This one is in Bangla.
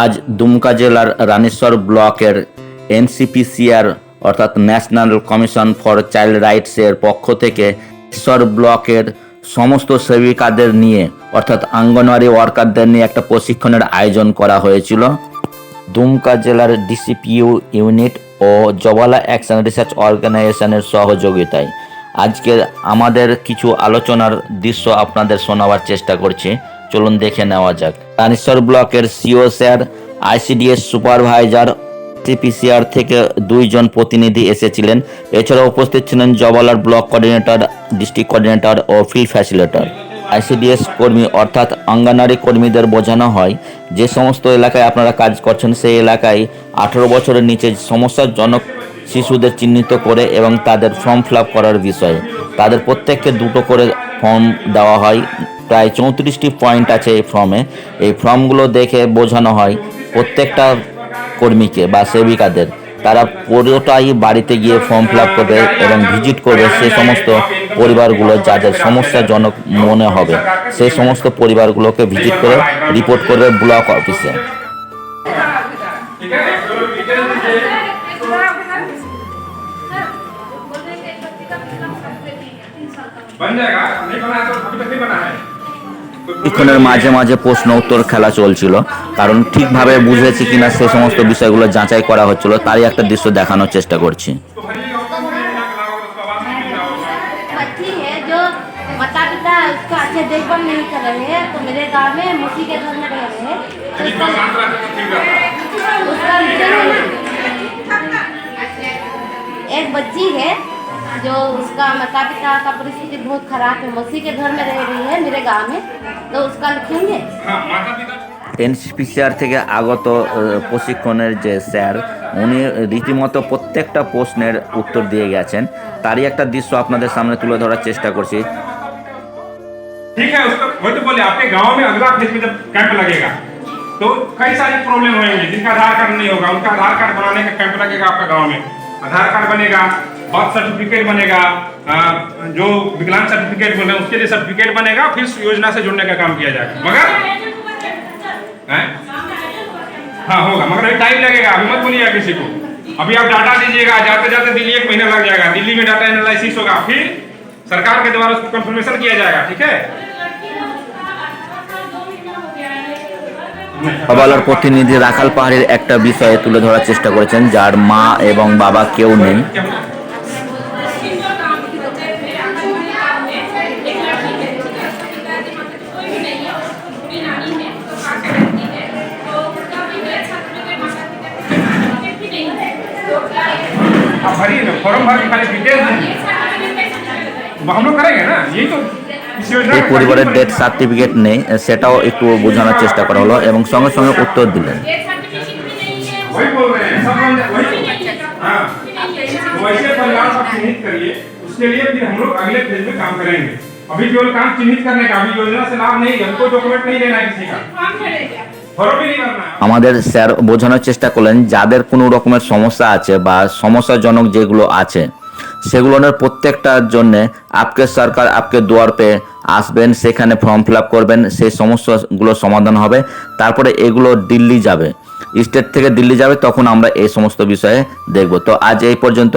আজ দুমকা জেলার রানীশ্বর ব্লকের এনসিপিসিআর অর্থাৎ ন্যাশনাল কমিশন ফর চাইল্ড রাইটসের পক্ষ থেকে রানীশ্বর ব্লকের সমস্ত সেবিকাদের নিয়ে অর্থাৎ অঙ্গনওয়াড়ি ওয়ার্কারদের নিয়ে একটা প্রশিক্ষণের আয়োজন করা হয়েছিল। দুমকা জেলার ডিসিপিইউ ইউনিট ও জবালা অ্যাকশন রিসার্চ অর্গানাইজেশনের সহযোগিতায় আজকে আমাদের কিছু আলোচনার দৃশ্য আপনাদের শোনাবার চেষ্টা করছি, চলুন দেখে নেওয়া যাক। রানীশ্বর ব্লকের সিও স্যার, আইসিডিএস সুপারভাইজার, সিপিসিআর থেকে 2 জন প্রতিনিধি এসেছিলেন। এছাড়াও উপস্থিত ছিলেন জবালার ব্লক কোঅর্ডিনেটর, ডিস্ট্রিক্ট কোঅর্ডিনেটর ও ফিল্ড ফ্যাসিলিটেটর। আইসিডিএস কর্মী অর্থাৎ অঙ্গনওয়াড়ি কর্মীদের বোঝানো হয় যে সমস্ত এলাকায় আপনারা কাজ করছেন সেই এলাকায় 18 বছরের নিচে সমস্যাজনক শিশুদের চিহ্নিত করে এবং তাদের ফর্ম ফিল আপ করার বিষয়ে তাদের প্রত্যেককে 2টো করে ফর্ম দেওয়া হয়। প্রায় 34টি পয়েন্ট আছে এই ফর্মে। এই ফর্মগুলো দেখে বোঝানো হয় প্রত্যেকটা কর্মীকে বা সেবিকাদের, তারা পুরোটাই বাড়িতে গিয়ে ফর্ম ফিল আপ করবে এবং ভিজিট করবে সেই সমস্ত পরিবারগুলো যাদের সমস্যাজনক মনে হবে, সেই সমস্ত পরিবারগুলোকে ভিজিট করে রিপোর্ট করবে ব্লক অফিসে। এখানের মাঝে মাঝে প্রশ্ন উত্তর খেলা চলছিল, কারণ ঠিকভাবে বুঝেছি কিনা সে সমস্ত বিষয়গুলো যাচাই করা হচ্ছিল, তারই একটা দৃশ্য দেখানোর চেষ্টা করছি। माता पिता उसका अच्छे देखभाल नहीं कर रहे हैं, तो मेरे गांव में मौसी के घर में रह रहे हैं, उसका एक बच्ची है जो उसका माता पिता का परिस्थिति बहुत खराब है, मौसी के घर में रह रही है मेरे गांव में, तो उसका लिखेंगे। এনসিপিসিআর থেকে আগত প্রশিক্ষণের যে স্যার, উনি রীতিমতো প্রত্যেকটা প্রশ্নের উত্তর দিয়ে গেছেন, তারই একটা দৃশ্য আপনাদের সামনে তুলে ধরার চেষ্টা করছি। ठीक है, उसको वही तो बोले आपके गांव में अगला फेज में जब कैंप लगेगा तो कई सारी प्रॉब्लम होंगी। जिनका आधार कार्ड नहीं होगा उनका आधार कार्ड बनाने का कैंप लगेगा आपका गांव में, आधार कार्ड बनेगा, बर्थ सर्टिफिकेट बनेगा, जो विकलांग सर्टिफिकेट बोल रहे हैं उसके लिए सर्टिफिकेट बनेगा, फिर योजना से जुड़ने का काम किया जाएगा। मगर हाँ होगा, मगर टाइम लगेगा, अभी मत बोलिएगा किसी को। अभी आप डाटा दीजिएगा, जाते जाते दिल्ली 1 महीना लग जाएगा, दिल्ली में डाटा एनालिसिस होगा, फिर सरकार के द्वारा उसको कंफर्मेशन किया जाएगा। ठीक है, জবালার প্রতিনিধি রাখাল পাহাড়ের একটা বিষয়ে তুলে ধরার চেষ্টা করেছেন, যার মা এবং বাবা কেউ নেই। फॉर्म भर के खाली डिटेल हम लोग करेंगे ना, यही तो এই পরিবারের ডেথ সার্টিফিকেট নেই, সেটাও একটু বোঝানোর চেষ্টা করা হলো এবং সঙ্গে সঙ্গে উত্তর দিলেন। वही बोल रहे हैं, सब हाँ, वैसे परिवार सब चिन्हित करिए, उसके लिए फिर हम लोग अगले फेज में काम करेंगे। अभी केवल काम चिन्हित करने का, अभी योजना से लाभ नहीं, हमको डॉक्यूमेंट नहीं लेना है किसी का, फॉर्म भी नहीं भरना है। আমাদের স্যার বোঝানোর চেষ্টা করলেন যাদের কোনো রকমের সমস্যা আছে বা সমস্যাজনক যেগুলো আছে সেগুলোর প্রত্যেকটার জন্যে আপকে সরকার আপকে দুয়ার পে আসবেন, সেখানে ফর্ম ফিল আপ করবেন, সেই সমস্যাগুলো সমাধান হবে। তারপরে এগুলো দিল্লি যাবে, স্টেট থেকে দিল্লি যাবে, তখন আমরা এই সমস্ত বিষয়ে দেখব। তো আজ এই পর্যন্ত।